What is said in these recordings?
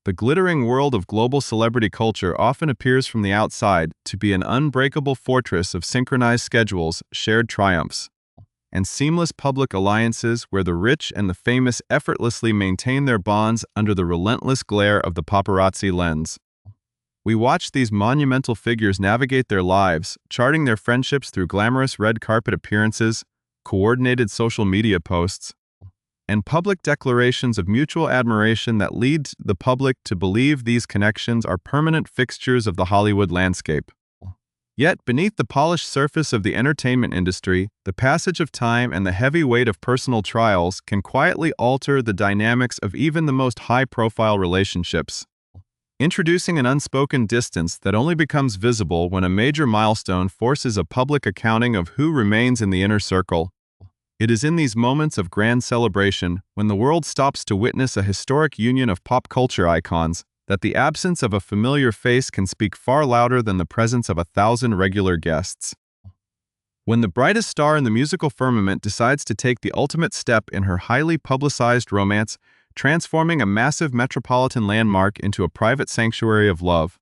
The glittering world of global celebrity culture often appears from the outside to be an unbreakable fortress of synchronized schedules, shared triumphs, and seamless public alliances where the rich and the famous effortlessly maintain their bonds under the relentless glare of the paparazzi lens. We watch these monumental figures navigate their lives, charting their friendships through glamorous red carpet appearances, coordinated social media posts, and public declarations of mutual admiration that lead the public to believe these connections are permanent fixtures of the Hollywood landscape. Yet, beneath the polished surface of the entertainment industry, the passage of time and the heavy weight of personal trials can quietly alter the dynamics of even the most high-profile relationships, introducing an unspoken distance that only becomes visible when a major milestone forces a public accounting of who remains in the inner circle. It is in these moments of grand celebration, when the world stops to witness a historic union of pop culture icons, that the absence of a familiar face can speak far louder than the presence of 1,000 regular guests. When the brightest star in the musical firmament decides to take the ultimate step in her highly publicized romance, transforming a massive metropolitan landmark into a private sanctuary of love,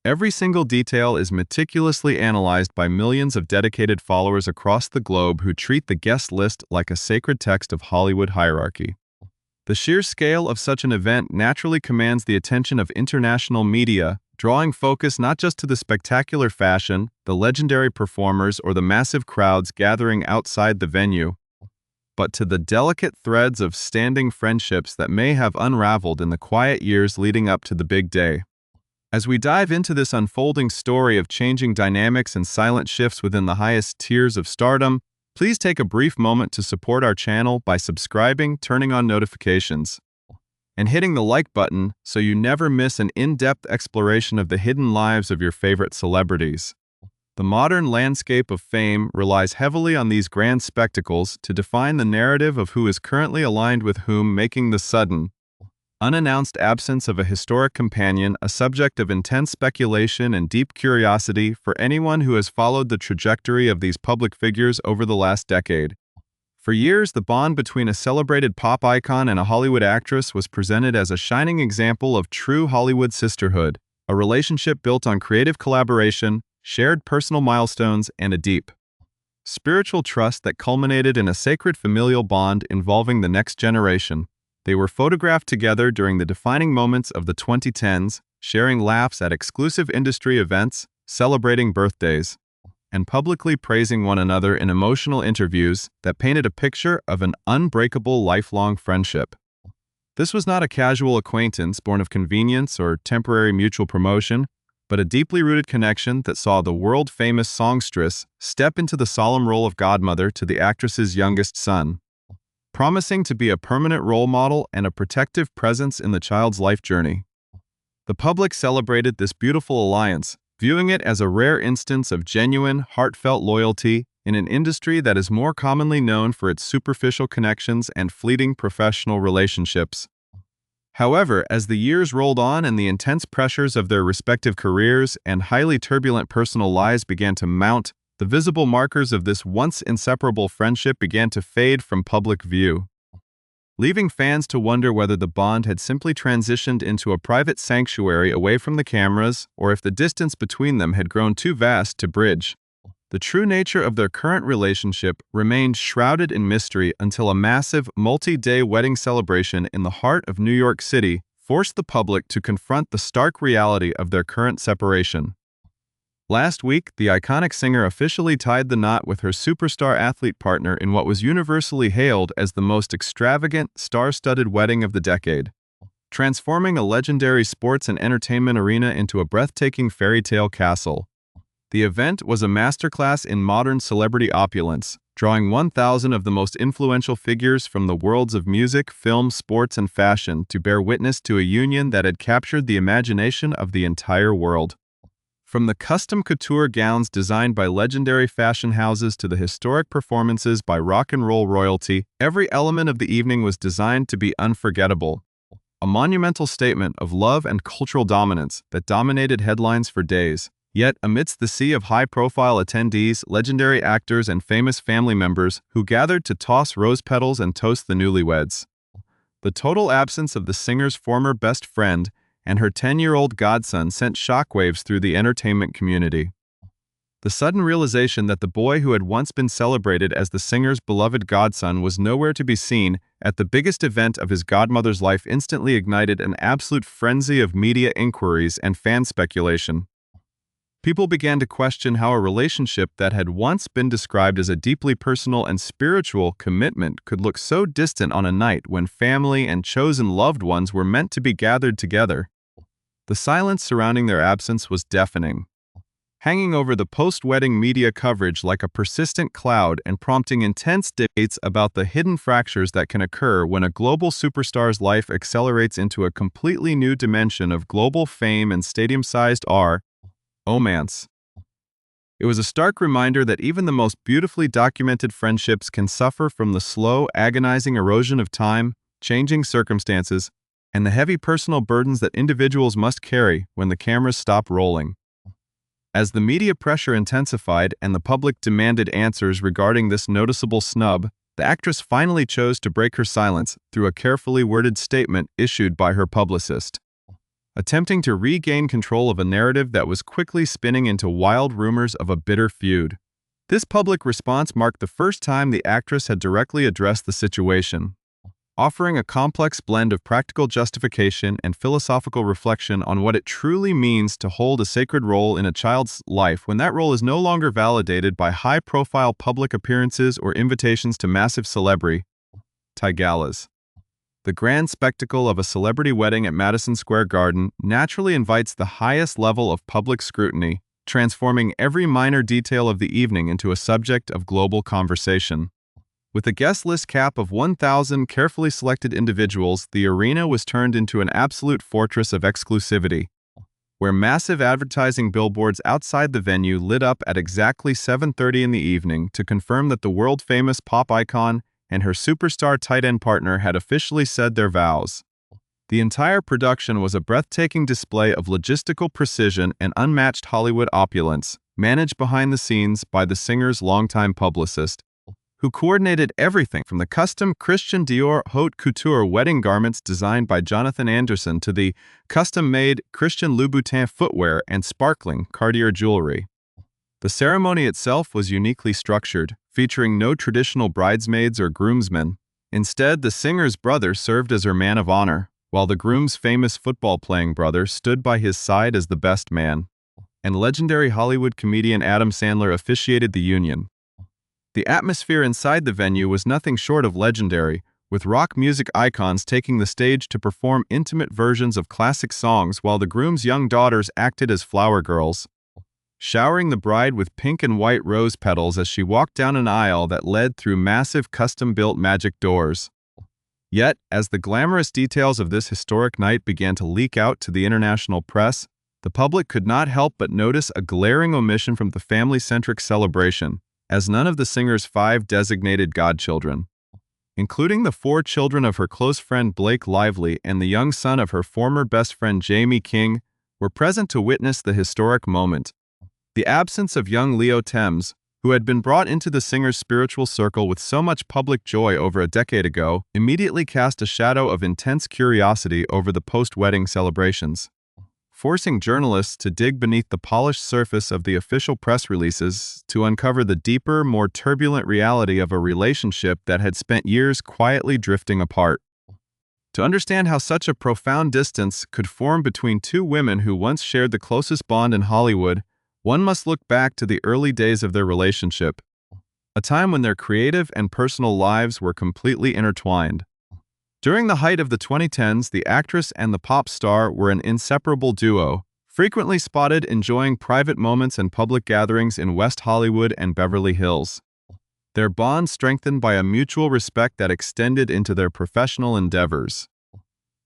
every single detail is meticulously analyzed by millions of dedicated followers across the globe who treat the guest list like a sacred text of Hollywood hierarchy. The sheer scale of such an event naturally commands the attention of international media, drawing focus not just to the spectacular fashion, the legendary performers, or the massive crowds gathering outside the venue, but to the delicate threads of standing friendships that may have unraveled in the quiet years leading up to the big day. As we dive into this unfolding story of changing dynamics and silent shifts within the highest tiers of stardom, please take a brief moment to support our channel by subscribing, turning on notifications, and hitting the like button so you never miss an in-depth exploration of the hidden lives of your favorite celebrities. The modern landscape of fame relies heavily on these grand spectacles to define the narrative of who is currently aligned with whom, making the sudden, unannounced absence of a historic companion a subject of intense speculation and deep curiosity for anyone who has followed the trajectory of these public figures over the last decade. For years, the bond between a celebrated pop icon and a Hollywood actress was presented as a shining example of true Hollywood sisterhood, a relationship built on creative collaboration, shared personal milestones, and a deep, spiritual trust that culminated in a sacred familial bond involving the next generation. They were photographed together during the defining moments of the 2010s, sharing laughs at exclusive industry events, celebrating birthdays, and publicly praising one another in emotional interviews that painted a picture of an unbreakable lifelong friendship. This was not a casual acquaintance born of convenience or temporary mutual promotion, but a deeply rooted connection that saw the world-famous songstress step into the solemn role of godmother to the actress's youngest son, promising to be a permanent role model and a protective presence in the child's life journey. The public celebrated this beautiful alliance, viewing it as a rare instance of genuine, heartfelt loyalty in an industry that is more commonly known for its superficial connections and fleeting professional relationships. However, as the years rolled on and the intense pressures of their respective careers and highly turbulent personal lives began to mount, the visible markers of this once inseparable friendship began to fade from public view, leaving fans to wonder whether the bond had simply transitioned into a private sanctuary away from the cameras or if the distance between them had grown too vast to bridge. The true nature of their current relationship remained shrouded in mystery until a massive, multi-day wedding celebration in the heart of New York City forced the public to confront the stark reality of their current separation. Last week, the iconic singer officially tied the knot with her superstar athlete partner in what was universally hailed as the most extravagant, star-studded wedding of the decade, transforming a legendary sports and entertainment arena into a breathtaking fairy tale castle. The event was a masterclass in modern celebrity opulence, drawing 1,000 of the most influential figures from the worlds of music, film, sports, and fashion to bear witness to a union that had captured the imagination of the entire world. From the custom couture gowns designed by legendary fashion houses to the historic performances by rock and roll royalty, every element of the evening was designed to be unforgettable. A monumental statement of love and cultural dominance that dominated headlines for days. Yet, amidst the sea of high-profile attendees, legendary actors, and famous family members who gathered to toss rose petals and toast the newlyweds, the total absence of the singer's former best friend and her 10-year-old godson sent shockwaves through the entertainment community. The sudden realization that the boy who had once been celebrated as the singer's beloved godson was nowhere to be seen at the biggest event of his godmother's life instantly ignited an absolute frenzy of media inquiries and fan speculation. People began to question how a relationship that had once been described as a deeply personal and spiritual commitment could look so distant on a night when family and chosen loved ones were meant to be gathered together. The silence surrounding their absence was deafening, hanging over the post-wedding media coverage like a persistent cloud and prompting intense debates about the hidden fractures that can occur when a global superstar's life accelerates into a completely new dimension of global fame and stadium-sized romance. It was a stark reminder that even the most beautifully documented friendships can suffer from the slow, agonizing erosion of time, changing circumstances, and the heavy personal burdens that individuals must carry when the cameras stop rolling. As the media pressure intensified and the public demanded answers regarding this noticeable snub, the actress finally chose to break her silence through a carefully worded statement issued by her publicist, attempting to regain control of a narrative that was quickly spinning into wild rumors of a bitter feud. This public response marked the first time the actress had directly addressed the situation, offering a complex blend of practical justification and philosophical reflection on what it truly means to hold a sacred role in a child's life when that role is no longer validated by high-profile public appearances or invitations to massive celebrity galas. The grand spectacle of a celebrity wedding at Madison Square Garden naturally invites the highest level of public scrutiny, transforming every minor detail of the evening into a subject of global conversation. With a guest list cap of 1,000 carefully selected individuals, the arena was turned into an absolute fortress of exclusivity, where massive advertising billboards outside the venue lit up at exactly 7:30 in the evening to confirm that the world-famous pop icon and her superstar tight end partner had officially said their vows. The entire production was a breathtaking display of logistical precision and unmatched Hollywood opulence, managed behind the scenes by the singer's longtime publicist, who coordinated everything from the custom Christian Dior haute couture wedding garments designed by Jonathan Anderson to the custom-made Christian Louboutin footwear and sparkling Cartier jewelry. The ceremony itself was uniquely structured, featuring no traditional bridesmaids or groomsmen. Instead, the singer's brother served as her man of honor, while the groom's famous football-playing brother stood by his side as the best man, and legendary Hollywood comedian Adam Sandler officiated the union. The atmosphere inside the venue was nothing short of legendary, with rock music icons taking the stage to perform intimate versions of classic songs while the groom's young daughters acted as flower girls, showering the bride with pink and white rose petals as she walked down an aisle that led through massive custom-built magic doors. Yet, as the glamorous details of this historic night began to leak out to the international press, the public could not help but notice a glaring omission from the family-centric celebration, as none of the singer's 5 designated godchildren, including the 4 children of her close friend Blake Lively and the young son of her former best friend Jaime King, were present to witness the historic moment. The absence of young Leo Thames, who had been brought into the singer's spiritual circle with so much public joy over a decade ago, immediately cast a shadow of intense curiosity over the post-wedding celebrations, forcing journalists to dig beneath the polished surface of the official press releases to uncover the deeper, more turbulent reality of a relationship that had spent years quietly drifting apart. To understand how such a profound distance could form between two women who once shared the closest bond in Hollywood, one must look back to the early days of their relationship, a time when their creative and personal lives were completely intertwined. During the height of the 2010s, the actress and the pop star were an inseparable duo, frequently spotted enjoying private moments and public gatherings in West Hollywood and Beverly Hills. Their bond strengthened by a mutual respect that extended into their professional endeavors.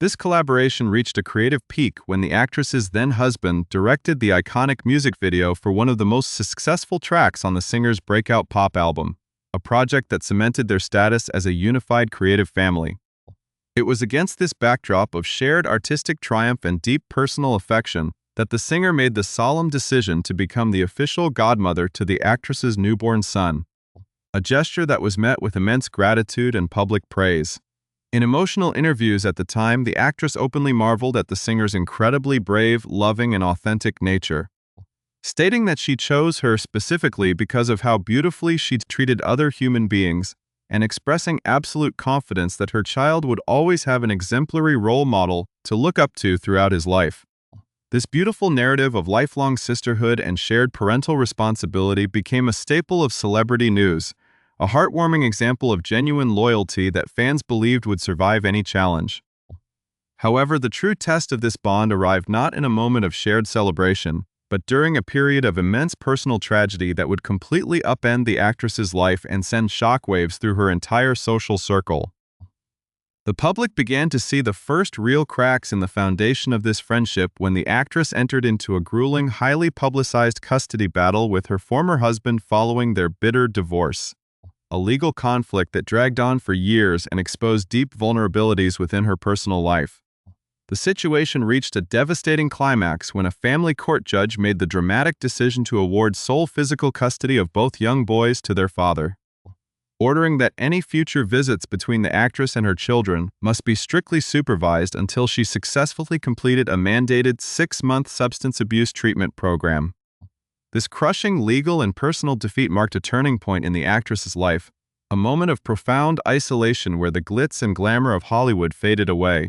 This collaboration reached a creative peak when the actress's then-husband directed the iconic music video for one of the most successful tracks on the singer's breakout pop album, a project that cemented their status as a unified creative family. It was against this backdrop of shared artistic triumph and deep personal affection that the singer made the solemn decision to become the official godmother to the actress's newborn son, a gesture that was met with immense gratitude and public praise. In emotional interviews at the time, the actress openly marveled at the singer's incredibly brave, loving, and authentic nature, stating that she chose her specifically because of how beautifully she'd treated other human beings, and expressing absolute confidence that her child would always have an exemplary role model to look up to throughout his life. This beautiful narrative of lifelong sisterhood and shared parental responsibility became a staple of celebrity news, a heartwarming example of genuine loyalty that fans believed would survive any challenge. However, the true test of this bond arrived not in a moment of shared celebration, but during a period of immense personal tragedy that would completely upend the actress's life and send shockwaves through her entire social circle. The public began to see the first real cracks in the foundation of this friendship when the actress entered into a grueling, highly publicized custody battle with her former husband following their bitter divorce, a legal conflict that dragged on for years and exposed deep vulnerabilities within her personal life. The situation reached a devastating climax when a family court judge made the dramatic decision to award sole physical custody of both young boys to their father, ordering that any future visits between the actress and her children must be strictly supervised until she successfully completed a mandated 6-month substance abuse treatment program. This crushing legal and personal defeat marked a turning point in the actress's life, a moment of profound isolation where the glitz and glamour of Hollywood faded away,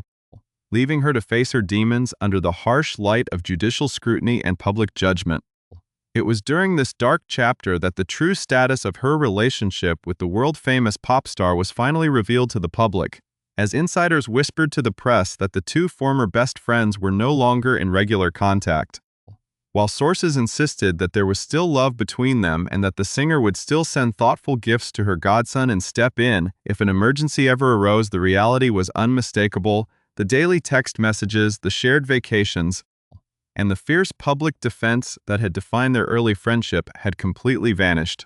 leaving her to face her demons under the harsh light of judicial scrutiny and public judgment. It was during this dark chapter that the true status of her relationship with the world-famous pop star was finally revealed to the public, as insiders whispered to the press that the two former best friends were no longer in regular contact. While sources insisted that there was still love between them and that the singer would still send thoughtful gifts to her godson and step in if an emergency ever arose, the reality was unmistakable. The daily text messages, the shared vacations, and the fierce public defense that had defined their early friendship had completely vanished.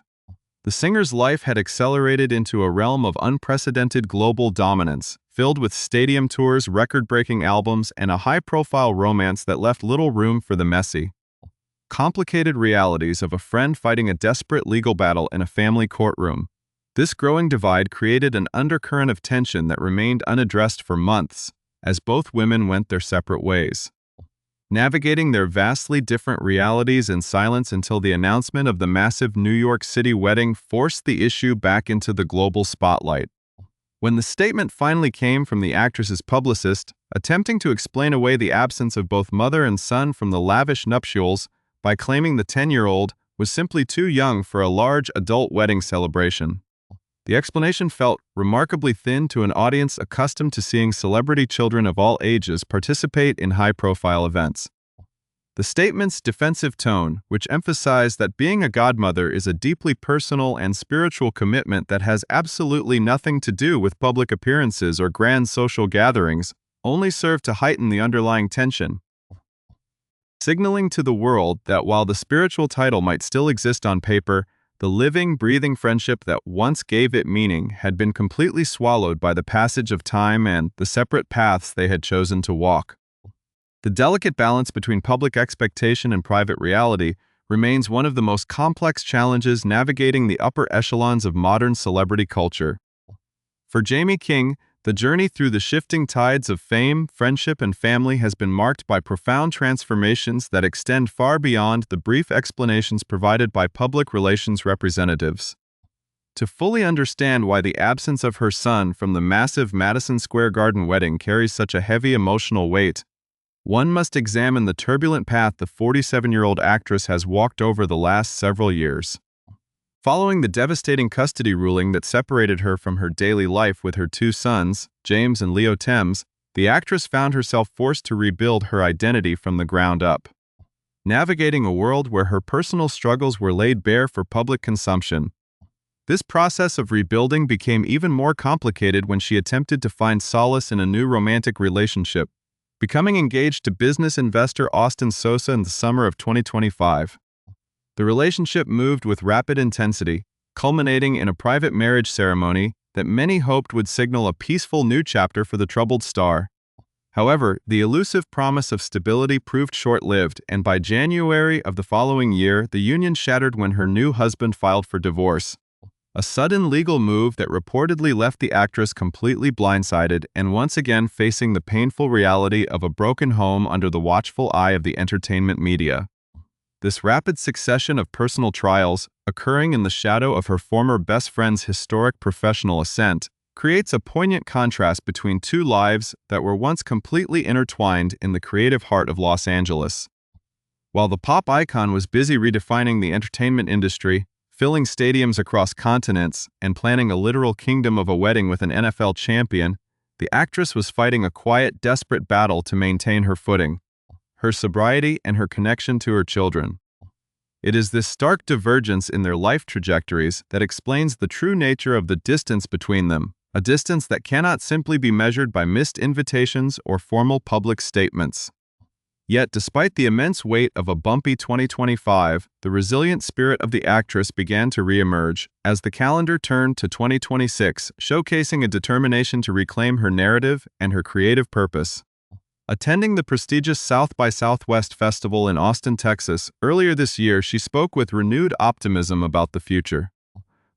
The singer's life had accelerated into a realm of unprecedented global dominance, filled with stadium tours, record-breaking albums, and a high-profile romance that left little room for the messy, complicated realities of a friend fighting a desperate legal battle in a family courtroom. This growing divide created an undercurrent of tension that remained unaddressed for months, as both women went their separate ways, navigating their vastly different realities in silence until the announcement of the massive New York City wedding forced the issue back into the global spotlight. When the statement finally came from the actress's publicist, attempting to explain away the absence of both mother and son from the lavish nuptials by claiming the 10-year-old was simply too young for a large adult wedding celebration, the explanation felt remarkably thin to an audience accustomed to seeing celebrity children of all ages participate in high-profile events. The statement's defensive tone, which emphasized that being a godmother is a deeply personal and spiritual commitment that has absolutely nothing to do with public appearances or grand social gatherings, only served to heighten the underlying tension, signaling to the world that while the spiritual title might still exist on paper, the living, breathing friendship that once gave it meaning had been completely swallowed by the passage of time and the separate paths they had chosen to walk. The delicate balance between public expectation and private reality remains one of the most complex challenges navigating the upper echelons of modern celebrity culture. For Jaime King, the journey through the shifting tides of fame, friendship, and family has been marked by profound transformations that extend far beyond the brief explanations provided by public relations representatives. To fully understand why the absence of her son from the massive Madison Square Garden wedding carries such a heavy emotional weight, one must examine the turbulent path the 47-year-old actress has walked over the last several years. Following the devastating custody ruling that separated her from her daily life with her two sons, James and Leo Thames, the actress found herself forced to rebuild her identity from the ground up, navigating a world where her personal struggles were laid bare for public consumption. This process of rebuilding became even more complicated when she attempted to find solace in a new romantic relationship, becoming engaged to business investor Austin Sosa in the summer of 2025. The relationship moved with rapid intensity, culminating in a private marriage ceremony that many hoped would signal a peaceful new chapter for the troubled star. However, the elusive promise of stability proved short-lived, and by January of the following year, the union shattered when her new husband filed for divorce, A sudden legal move that reportedly left the actress completely blindsided and once again facing the painful reality of a broken home under the watchful eye of the entertainment media. This rapid succession of personal trials, occurring in the shadow of her former best friend's historic professional ascent, creates a poignant contrast between two lives that were once completely intertwined in the creative heart of Los Angeles. While the pop icon was busy redefining the entertainment industry, filling stadiums across continents, and planning a literal kingdom of a wedding with an NFL champion, the actress was fighting a quiet, desperate battle to maintain her footing, her sobriety, and her connection to her children. It is this stark divergence in their life trajectories that explains the true nature of the distance between them, a distance that cannot simply be measured by missed invitations or formal public statements. Yet, despite the immense weight of a bumpy 2025, the resilient spirit of the actress began to re-emerge as the calendar turned to 2026, showcasing a determination to reclaim her narrative and her creative purpose. Attending the prestigious South by Southwest Festival in Austin, Texas, earlier this year, she spoke with renewed optimism about the future,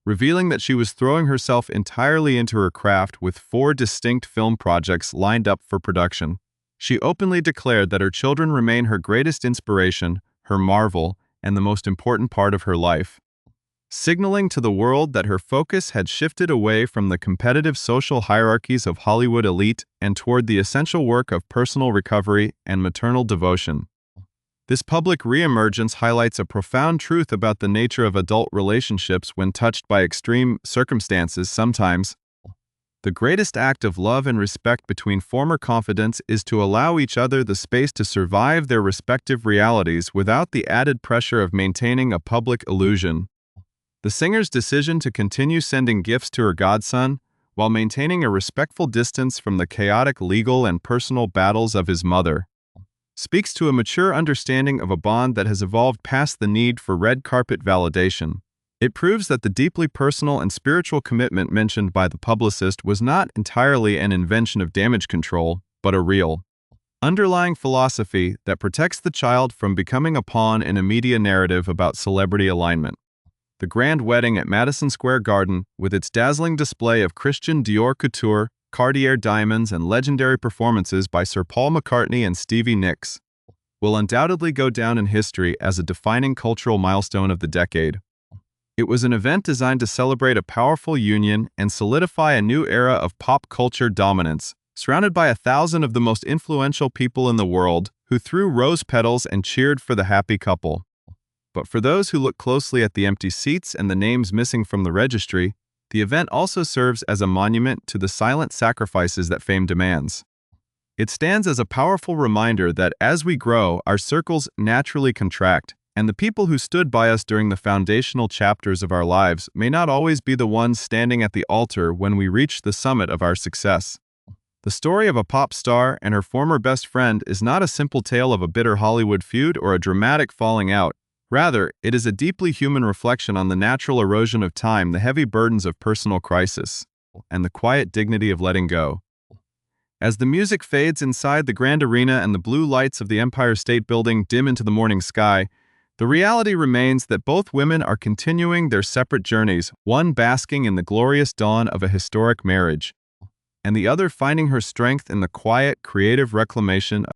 revealing that she was throwing herself entirely into her craft with 4 distinct film projects lined up for production. She openly declared that her children remain her greatest inspiration, her marvel, and the most important part of her life, signaling to the world that her focus had shifted away from the competitive social hierarchies of Hollywood elite and toward the essential work of personal recovery and maternal devotion. This public reemergence highlights a profound truth about the nature of adult relationships when touched by extreme circumstances. Sometimes, the greatest act of love and respect between former confidants is to allow each other the space to survive their respective realities without the added pressure of maintaining a public illusion. The singer's decision to continue sending gifts to her godson, while maintaining a respectful distance from the chaotic legal and personal battles of his mother, speaks to a mature understanding of a bond that has evolved past the need for red carpet validation. It proves that the deeply personal and spiritual commitment mentioned by the publicist was not entirely an invention of damage control, but a real, underlying philosophy that protects the child from becoming a pawn in a media narrative about celebrity alignment. The grand wedding at Madison Square Garden, with its dazzling display of Christian Dior couture, Cartier diamonds, and legendary performances by Sir Paul McCartney and Stevie Nicks, will undoubtedly go down in history as a defining cultural milestone of the decade. It was an event designed to celebrate a powerful union and solidify a new era of pop culture dominance, surrounded by 1,000 of the most influential people in the world who threw rose petals and cheered for the happy couple. But for those who look closely at the empty seats and the names missing from the registry, the event also serves as a monument to the silent sacrifices that fame demands. It stands as a powerful reminder that as we grow, our circles naturally contract, and the people who stood by us during the foundational chapters of our lives may not always be the ones standing at the altar when we reach the summit of our success. The story of a pop star and her former best friend is not a simple tale of a bitter Hollywood feud or a dramatic falling out. Rather, it is a deeply human reflection on the natural erosion of time, the heavy burdens of personal crisis, and the quiet dignity of letting go. As the music fades inside the grand arena and the blue lights of the Empire State Building dim into the morning sky, the reality remains that both women are continuing their separate journeys, one basking in the glorious dawn of a historic marriage, and the other finding her strength in the quiet, creative reclamation